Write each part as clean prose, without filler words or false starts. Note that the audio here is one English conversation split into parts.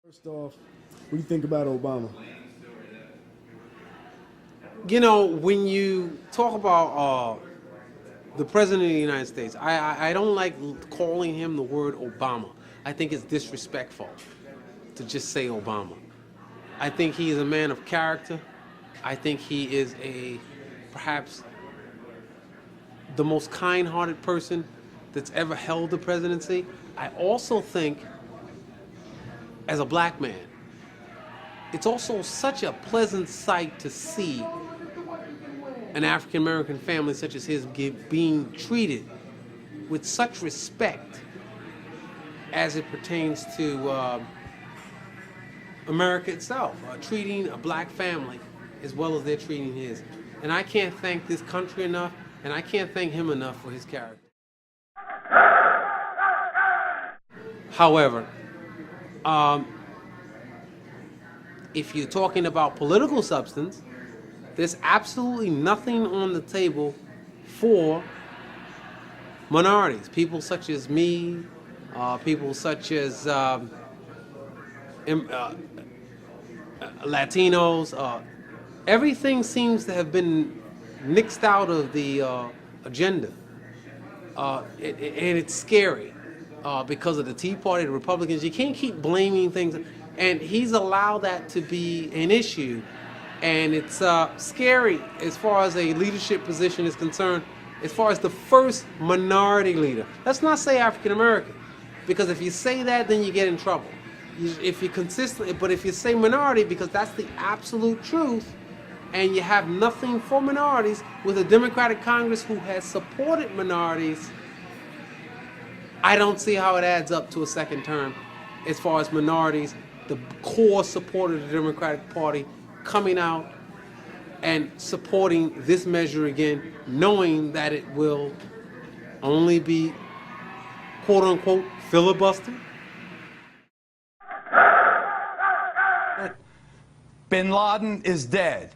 First off, what do you think about Obama? You know, when you talk about the President of the United States, I don't like calling him the word Obama. I think it's disrespectful to just say Obama. I think he is a man of character. I think he is perhaps the most kind-hearted person that's ever held the presidency. I also think, as a black man, it's also such a pleasant sight to see an African-American family such as his being treated with such respect as it pertains to America itself, treating a black family as well as they're treating his. And I can't thank this country enough, and I can't thank him enough for his character. However, if you're talking about political substance, there's absolutely nothing on the table for minorities, people such as me, people such as Latinos. Everything seems to have been nixed out of the agenda, and it's scary because of the Tea Party, the Republicans. You can't keep blaming things, and he's allowed that to be an issue. And it's scary as far as a leadership position is concerned, as far as the first minority leader. Let's not say African American, because if you say that, then you get in trouble. If you consistently, but if you say minority, because that's the absolute truth, and you have nothing for minorities with a Democratic Congress who has supported minorities, I don't see how it adds up to a second term as far as minorities, the core support of the Democratic Party, coming out and supporting this measure again, knowing that it will only be, quote unquote, filibuster. Bin Laden is dead.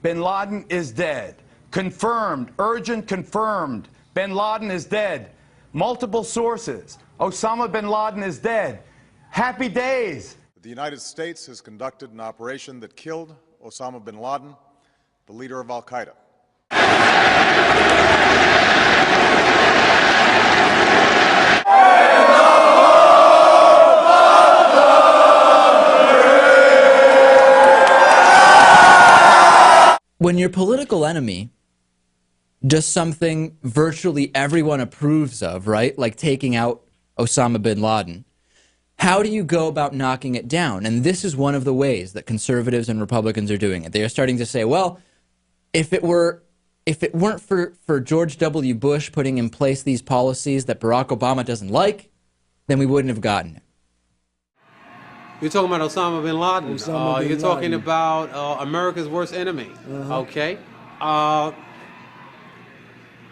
Bin Laden is dead. Confirmed, urgent confirmed. Bin Laden is dead. Multiple sources. Osama bin Laden is dead. Happy days. The United States has conducted an operation that killed Osama bin Laden, the leader of al-Qaeda. When your political enemy does something virtually everyone approves of, right, like taking out Osama bin Laden, how do you go about knocking it down? And this is one of the ways that conservatives and Republicans are doing it. They are starting to say, well, if it weren't for George W. Bush putting in place these policies that Barack Obama doesn't like, then we wouldn't have gotten it. You're talking about Osama bin Laden. You're talking about America's worst enemy. Okay.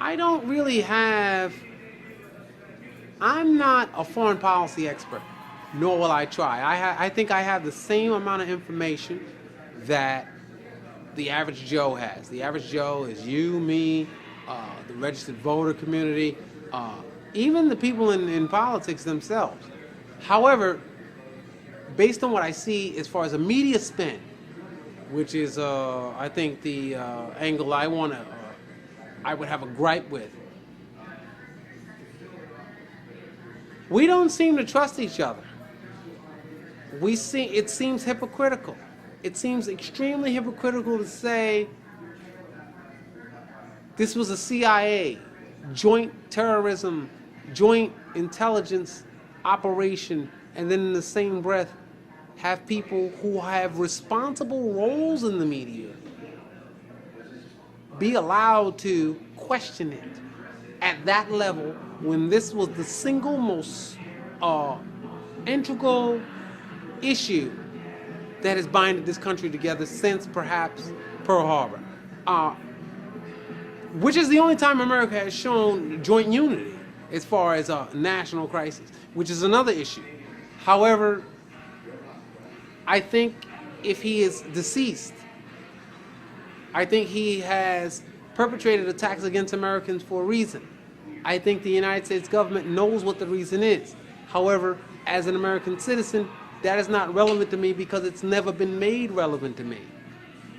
I don't really have. I'm not a foreign policy expert, nor will I try. I think I have the same amount of information that the average Joe has. The average Joe is you, me, the registered voter community, even the people in politics themselves. However, based on what I see as far as a media spin, which is, I think, the angle I would have a gripe with, we don't seem to trust each other. It seems hypocritical. It seems extremely hypocritical to say this was a CIA, joint terrorism, joint intelligence operation, and then in the same breath have people who have responsible roles in the media be allowed to question it at that level when this was the single most integral issue that has binded this country together since perhaps Pearl Harbor, which is the only time America has shown joint unity as far as a national crisis, which is another issue. However, I think if he is deceased, I think he has perpetrated attacks against Americans for a reason. I think the United States government knows what the reason is. However, as an American citizen, that is not relevant to me because it's never been made relevant to me.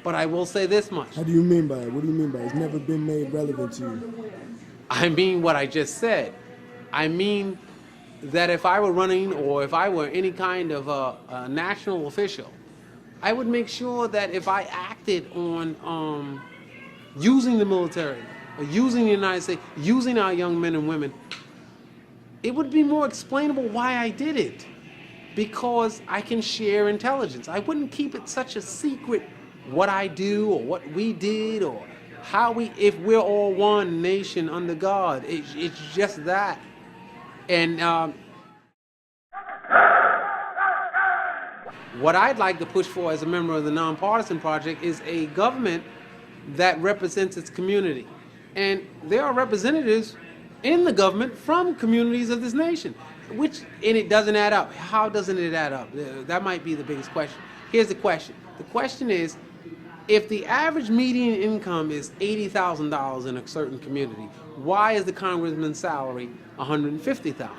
But I will say this much. How do you mean by it? What do you mean by it? It's never been made relevant to you? I mean what I just said. I mean that if I were running or if I were any kind of a national official, I would make sure that if I acted on using the military, or using the United States, using our young men and women, it would be more explainable why I did it. Because I can share intelligence. I wouldn't keep it such a secret what I do or what we did or how we, if we're all one nation under God. It's just that. And what I'd like to push for as a member of the Non Partisan Project is a government that represents its community. And there are representatives in the government from communities of this nation, and it doesn't add up. How doesn't it add up? That might be the biggest question. Here's the question. The question is, if the average median income is $80,000 in a certain community, why is the congressman's salary $150,000?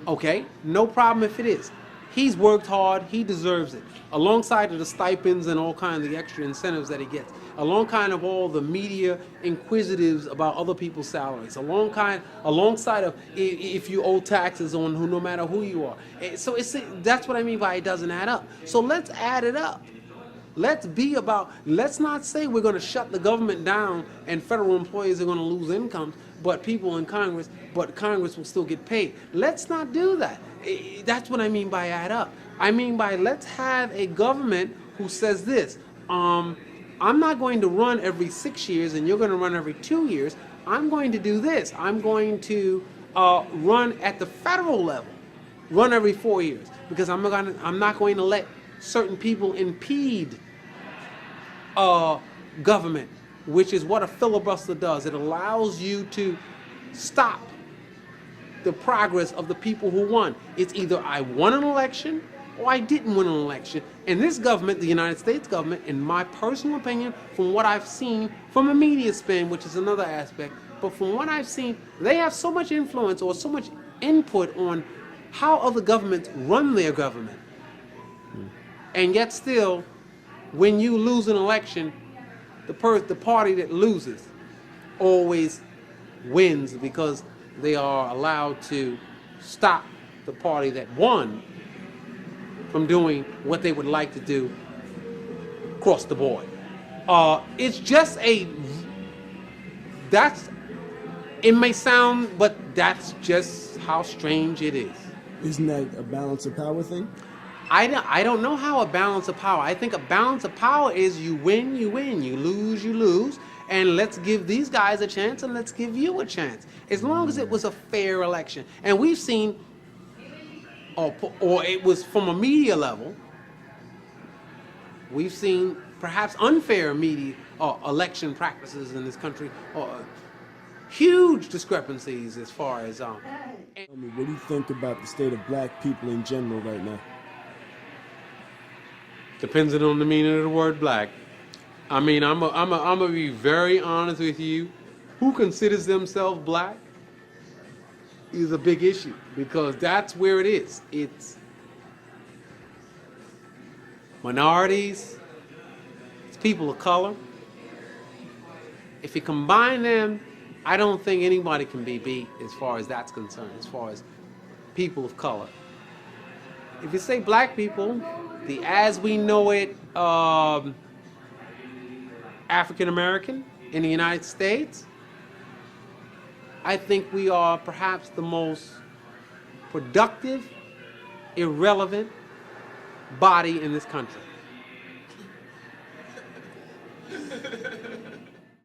Okay, no problem if it is. He's worked hard, he deserves it. Alongside of the stipends and all kinds of the extra incentives that he gets. Alongside of all the media inquisitives about other people's salaries. Alongside of if you owe taxes on who, no matter who you are. So that's what I mean by it doesn't add up. So let's add it up. Let's not say we're going to shut the government down and federal employees are going to lose incomes, but Congress will still get paid. Let's not do that. That's what I mean by add up. I mean by let's have a government who says this, I'm not going to run every 6 years and you're going to run every 2 years. I'm going to do this. I'm going to run at the federal level, run every 4 years, because I'm not going to let certain people impede government, which is what a filibuster does. It allows you to stop the progress of the people who won. It's either I won an election or I didn't win an election. And this government, the United States government, in my personal opinion, from what I've seen from a media spin, which is another aspect, but from what I've seen, they have so much influence or so much input on how other governments run their government. And yet still, when you lose an election, the party that loses always wins because they are allowed to stop the party that won from doing what they would like to do across the board. It's just it may sound, but that's just how strange it is. Isn't that a balance of power thing? I don't know how a balance of power. I think a balance of power is you win, you lose, and let's give these guys a chance and let's give you a chance. As long as it was a fair election. And we've seen, or it was from a media level, we've seen perhaps unfair media election practices in this country, huge discrepancies as far as... What do you think about the state of black people in general right now? Depends on the meaning of the word black. I mean, I'm gonna be very honest with you. Who considers themselves black is a big issue because that's where it is. It's minorities, it's people of color. If you combine them, I don't think anybody can be beat as far as that's concerned, as far as people of color. If you say black people, the as we know it African American in the United States, I think we are perhaps the most productive, irrelevant body in this country.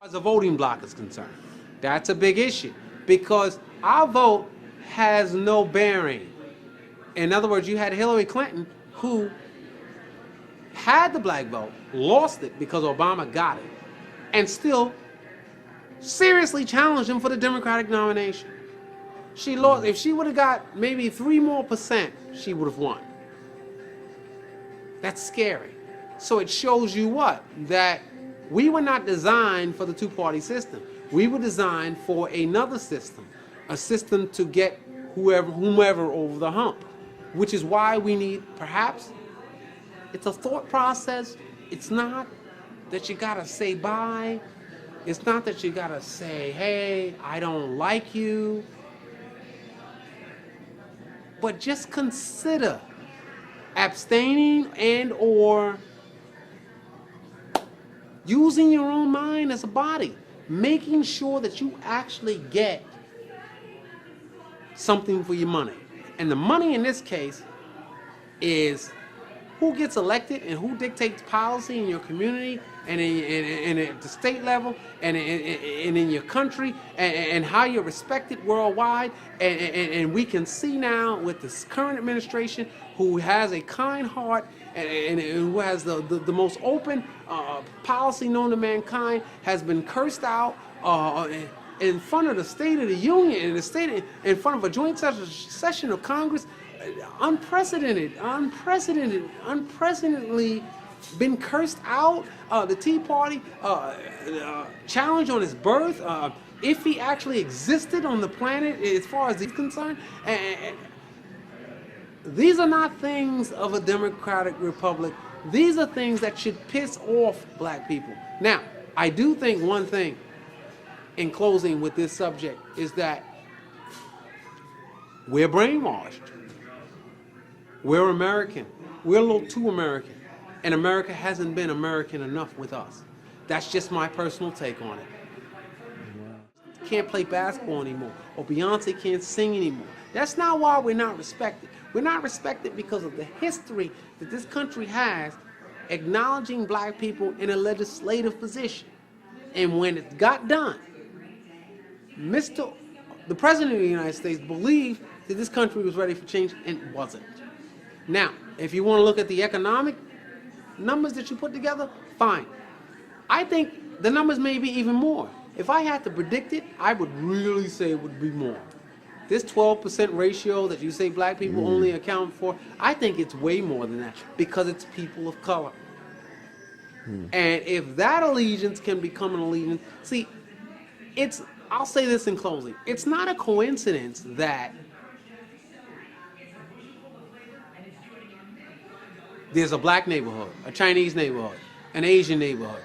As the voting bloc is concerned, that's a big issue because our vote has no bearing. In other words, you had Hillary Clinton who had the black vote, lost it because Obama got it, and still seriously challenged him for the Democratic nomination. She lost. If she would have got maybe 3% more, she would have won. That's scary. So it shows you what? That we were not designed for the two-party system. We were designed for another system, a system to get whomever over the hump. which is why we need, perhaps, it's a thought process. It's not that you gotta say bye. It's not that you gotta say, hey, I don't like you. But just consider abstaining and or using your own mind as a body, making sure that you actually get something for your money. And the money in this case is who gets elected and who dictates policy in your community and at the state level and in your country and how you're respected worldwide. And we can see now with this current administration who has a kind heart and who has the most open policy known to mankind, has been cursed out in front of the State of the Union, in front of a joint session of Congress, unprecedentedly been cursed out. The Tea Party challenge on his birth, if he actually existed on the planet as far as he's concerned. And these are not things of a democratic republic. These are things that should piss off black people. Now, I do think one thing in closing with this subject is that we're brainwashed. We're American. We're a little too American. And America hasn't been American enough with us. That's just my personal take on it. Can't play basketball anymore, or Beyonce can't sing anymore. That's not why we're not respected. We're not respected because of the history that this country has acknowledging black people in a legislative position. And when it got done, the President of the United States believed that this country was ready for change, and it wasn't. Now, if you want to look at the economic numbers that you put together, fine. I think the numbers may be even more. If I had to predict it, I would really say it would be more. This 12% ratio that you say black people only account for, I think it's way more than that because it's people of color. And if that allegiance can become an allegiance, see, I'll say this in closing. It's not a coincidence that there's a black neighborhood, a Chinese neighborhood, an Asian neighborhood.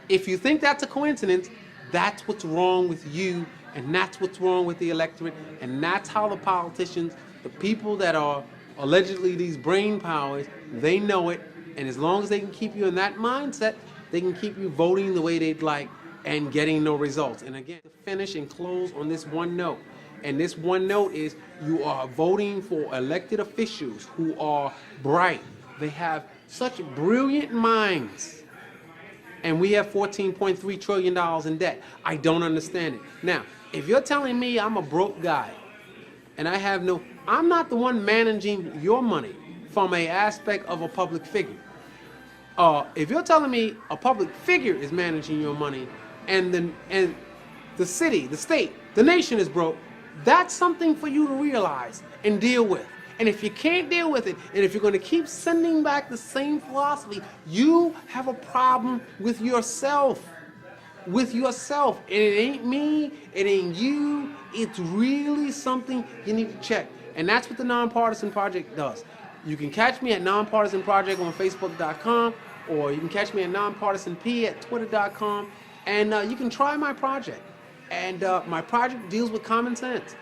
If you think that's a coincidence, that's what's wrong with you, and that's what's wrong with the electorate, and that's how the politicians, the people that are allegedly these brain powers, they know it, and as long as they can keep you in that mindset, they can keep you voting the way they'd like and getting no results. And again, to finish and close on this one note, and this one note is you are voting for elected officials who are bright. They have such brilliant minds. And we have $14.3 trillion in debt. I don't understand it. Now, if you're telling me I'm a broke guy and I'm not the one managing your money from an aspect of a public figure. If you're telling me a public figure is managing your money and the city, the state, the nation is broke, that's something for you to realize and deal with. And if you can't deal with it, and if you're going to keep sending back the same philosophy, you have a problem with yourself. With yourself. And it ain't me, it ain't you. It's really something you need to check. And that's what the Non Partisan Project does. You can catch me at Non Partisan Project on Facebook.com, or you can catch me at NonPartisanP at Twitter.com. And you can try my project. And my project deals with common sense.